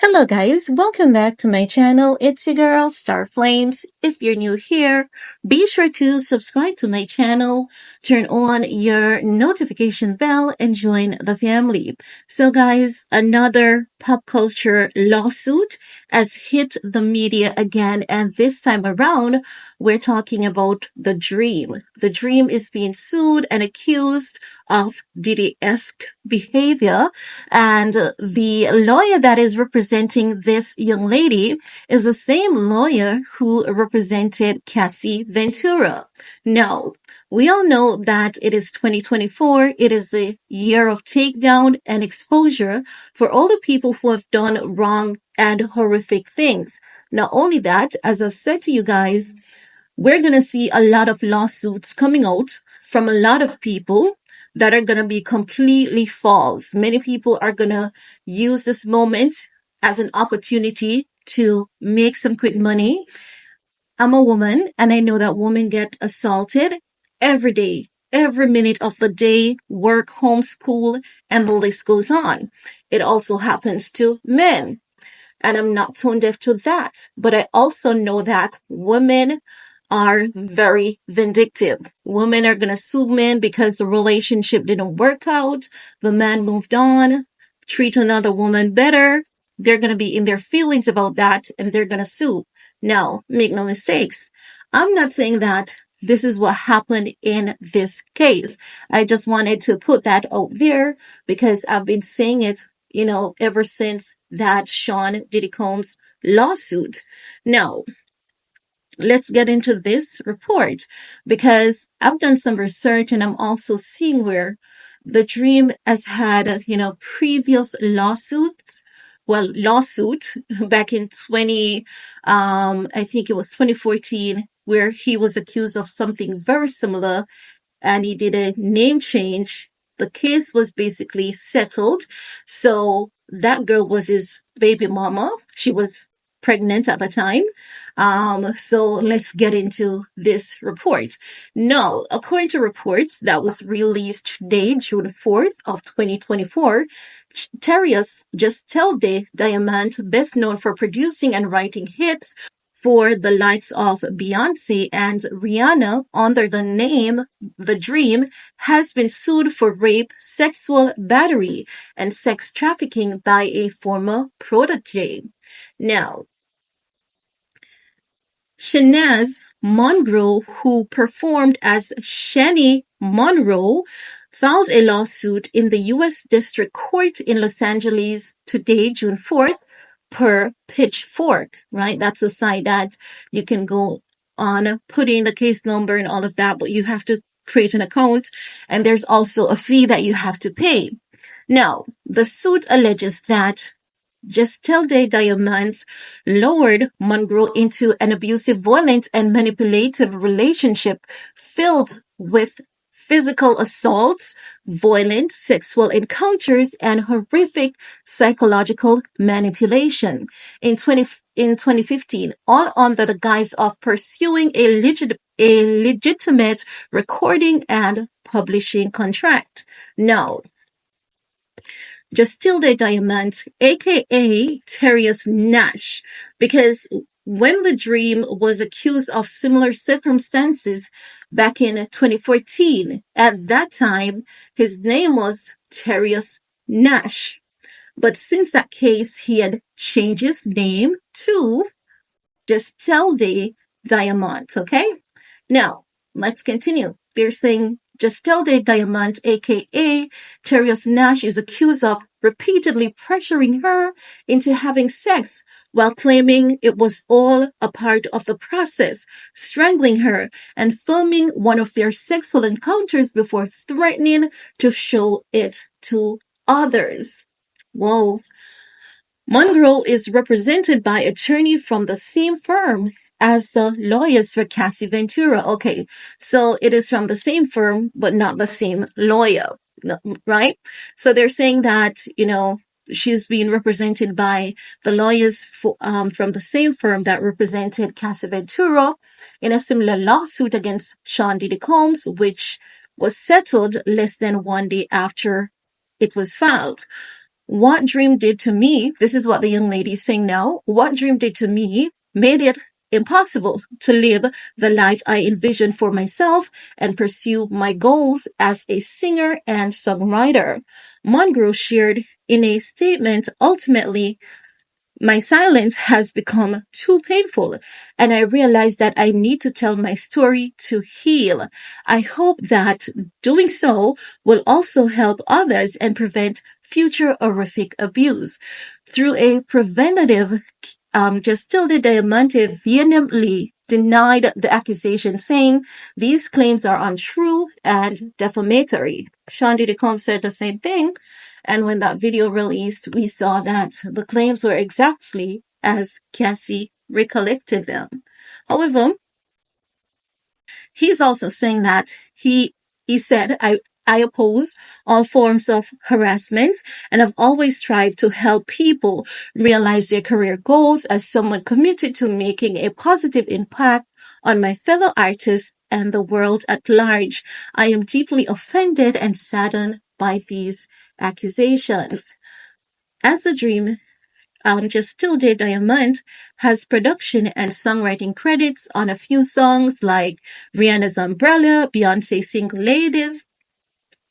Hello guys, welcome back to my channel. It's your girl, Star Flames. If you're new here, be sure to subscribe to my channel, turn on your notification bell, and join the family. So guys, another pop culture lawsuit has hit the media again, and this time around, we're talking about The Dream. The Dream is being sued and accused of Diddy-esque behavior, and the lawyer that is representing this young lady is the same lawyer who represented Cassie Ventura. Now, we all know that it is 2024. It is the year of takedown and exposure for all the people who have done wrong and horrific things. Not only that, as I've said to you guys, we're going to see a lot of lawsuits coming out from a lot of people that are going to be completely false. Many people are going to use this moment as an opportunity to make some quick money. I'm a woman and I know that women get assaulted every day, every minute of the day, work, home, school, and the list goes on. It also happens to men. And I'm not tone deaf to that. But I also know that women are very vindictive. Women are going to sue men because the relationship didn't work out. The man moved on, treat another woman better. They're going to be in their feelings about that and they're going to sue. Now, make no mistakes. I'm not saying that this is what happened in this case. I just wanted to put that out there because I've been saying it, ever since that Sean Diddy Combs lawsuit. Now, let's get into this report because I've done some research and I'm also seeing where the Dream has had, previous lawsuits. Well, lawsuit back in I think it was 2014, where he was accused of something very similar and he did a name change. The case was basically settled. So that girl was his baby mama. She was pregnant at the time. So let's get into this report. No, according to reports that was released today, June 4th of 2024, Terius Gesteelde-Diamant, best known for producing and writing hits for the likes of Beyonce and Rihanna under the name The Dream, has been sued for rape, sexual battery, and sex trafficking by a former protégée. Now, Chanaaz Mangroe, who performed as Channii Monroe, filed a lawsuit in the U.S. District Court in Los Angeles today, June 4th, per Pitchfork, right? That's a site that you can go on, put in the case number and all of that, but you have to create an account, and there's also a fee that you have to pay. Now, the suit alleges that Gesteelde-Diamant lured Monroe into an abusive, violent, and manipulative relationship filled with physical assaults, violent sexual encounters, and horrific psychological manipulation. In 2015, all under the guise of pursuing a legitimate recording and publishing contract. Now, Gesteelde-Diamant, aka Terius Nash, because when The Dream was accused of similar circumstances back in 2014, at that time, his name was Terius Nash. But since that case, he had changed his name to Gesteelde-Diamant, okay? Now, let's continue. They're saying Gesteelde-Diamant, aka Terius Nash, is accused of repeatedly pressuring her into having sex while claiming it was all a part of the process, strangling her and filming one of their sexual encounters before threatening to show it to others. Whoa. Monroe is represented by attorney from the same firm as the lawyers for Cassie Ventura. Okay, so it is from the same firm, but not the same lawyer, right? So they're saying that, she's being represented by the lawyers from the same firm that represented Cassie Ventura in a similar lawsuit against Sean Diddy Combs, which was settled less than one day after it was filed. What dream did to me, this is what the young lady is saying now, what dream did to me made it impossible to live the life I envisioned for myself and pursue my goals as a singer and songwriter. Monroe shared in a statement, ultimately, my silence has become too painful, and I realize that I need to tell my story to heal. I hope that doing so will also help others and prevent future horrific abuse. Through a preventative, Gesteelde-Diamant vehemently denied the accusation, saying these claims are untrue and defamatory. Shandi DeCombe said the same thing, and when that video released, we saw that the claims were exactly as Cassie recollected them. However, he's also saying that he said, I oppose all forms of harassment and have always strived to help people realize their career goals as someone committed to making a positive impact on my fellow artists and the world at large. I am deeply offended and saddened by these accusations. As the dream Gesteelde-Diamant has production and songwriting credits on a few songs like Rihanna's Umbrella, Beyonce single Ladies,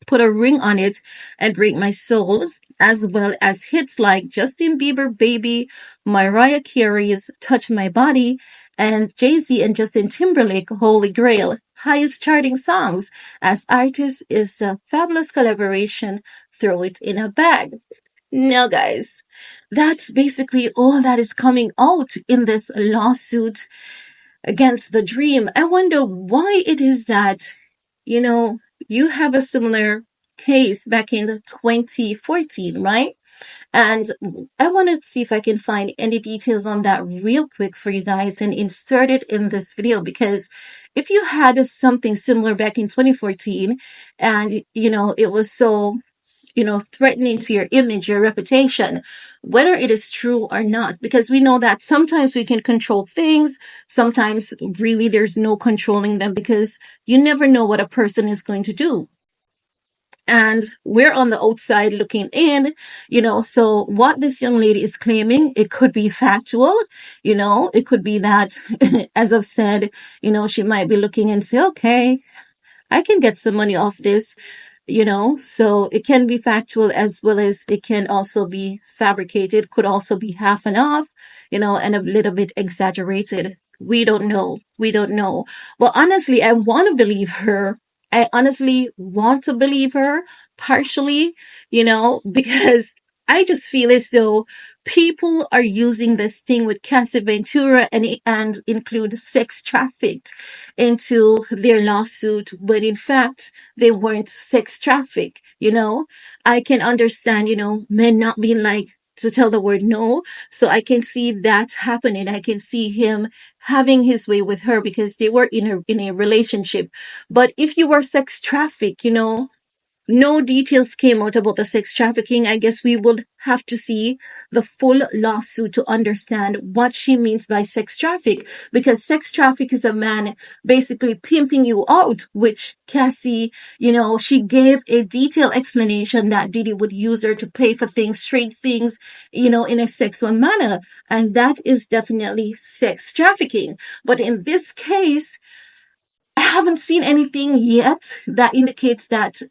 Put a Ring on It, and Break My Soul, as well as hits like Justin Bieber Baby, Mariah Carey's Touch My Body, and Jay-Z and Justin Timberlake Holy Grail. Highest charting songs as artist is the fabulous collaboration Throw It in a Bag. Now, guys, that's basically all that is coming out in this lawsuit against the dream. I wonder why it is that, you know, you have a similar case back in 2014, right? And I want to see if I can find any details on that real quick for you guys and insert it in this video, because if you had something similar back in 2014 and, it was so threatening to your image, your reputation, whether it is true or not. Because we know that sometimes we can control things, sometimes really there's no controlling them because you never know what a person is going to do. And we're on the outside looking in, so what this young lady is claiming, it could be factual, it could be that, as I've said, she might be looking and say, okay, I can get some money off this, so it can be factual as well as it can also be fabricated, could also be half and half, and a little bit exaggerated. We don't know. We don't know. Well, honestly, I want to believe her. I honestly want to believe her partially, because I just feel as though people are using this thing with Cassie Ventura and include sex trafficked into their lawsuit when in fact they weren't sex trafficked. I can understand, men not being like to tell the word no. So I can see that happening. I can see him having his way with her because they were in a relationship. But if you were sex trafficked, no details came out about the sex trafficking. I guess we would have to see the full lawsuit to understand what she means by sex traffic, because sex traffic is a man basically pimping you out, which Cassie, she gave a detailed explanation that Diddy would use her to pay for things, straight things, in a sexual manner. And that is definitely sex trafficking. But in this case, I haven't seen anything yet that indicates that,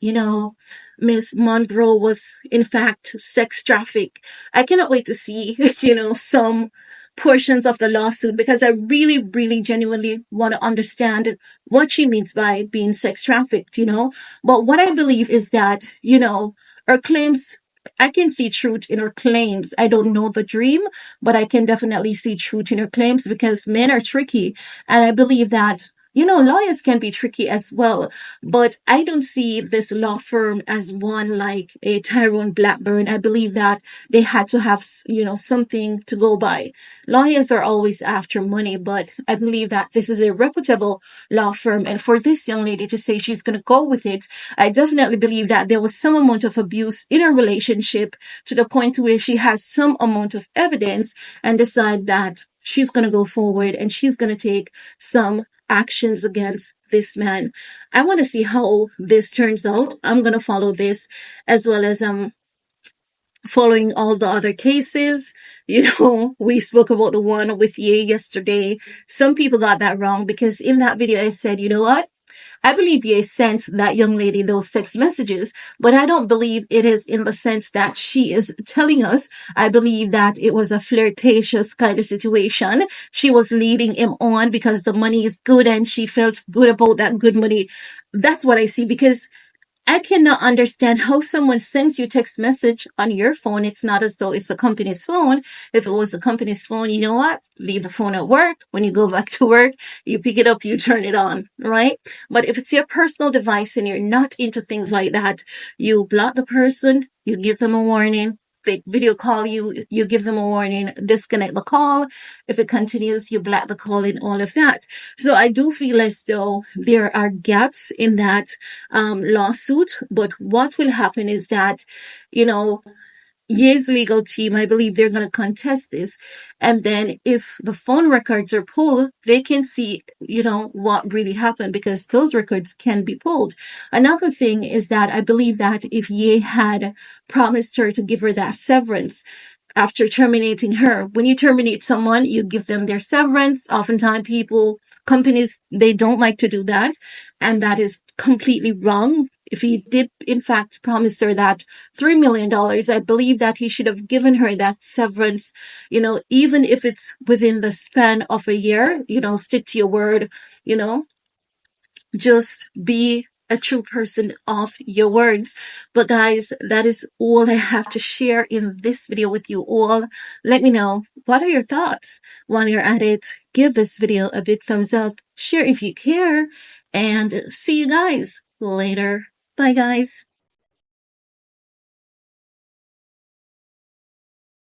Miss Monroe was in fact sex trafficked. I cannot wait to see, some portions of the lawsuit because I really, really genuinely want to understand what she means by being sex trafficked, But what I believe is that, her claims, I can see truth in her claims. I don't know the dream, but I can definitely see truth in her claims because men are tricky. And I believe that lawyers can be tricky as well, but I don't see this law firm as one like a Tyrone Blackburn. I believe that they had to have, something to go by. Lawyers are always after money, but I believe that this is a reputable law firm. And for this young lady to say she's going to go with it, I definitely believe that there was some amount of abuse in a relationship to the point where she has some amount of evidence and decide that she's going to go forward and she's going to take some actions against this man. I want to see how this turns out. I'm going to follow this as well as following all the other cases. We spoke about the one with Ye yesterday. Some people got that wrong because in that video I said, you know what? I believe Ye sent that young lady those text messages, but I don't believe it is in the sense that she is telling us. I believe that it was a flirtatious kind of situation. She was leading him on because the money is good and she felt good about that good money. That's what I see, because I cannot understand how someone sends you text message on your phone. It's not as though it's a company's phone. If it was a company's phone, you know what? Leave the phone at work. When you go back to work, you pick it up, you turn it on, right? But if it's your personal device and you're not into things like that, you block the person, you give them a warning. They video call you, you give them a warning, disconnect the call. If it continues, you block the call and all of that. So I do feel as though there are gaps in that lawsuit. But what will happen is that, you know, Ye's legal team, I believe they're going to contest this. And then if the phone records are pulled, they can see, what really happened, because those records can be pulled. Another thing is that I believe that if Ye had promised her to give her that severance, after terminating her. When you terminate someone, you give them their severance. Oftentimes, companies, they don't like to do that. And that is completely wrong. If he did, in fact, promise her that $3 million, I believe that he should have given her that severance, even if it's within the span of a year, stick to your word, you know, just be a true person of your words. But guys, that is all I have to share in this video with you all. Let me know, what are your thoughts? While you're at it, give this video a big thumbs up, share if you care, and see you guys later. Bye guys.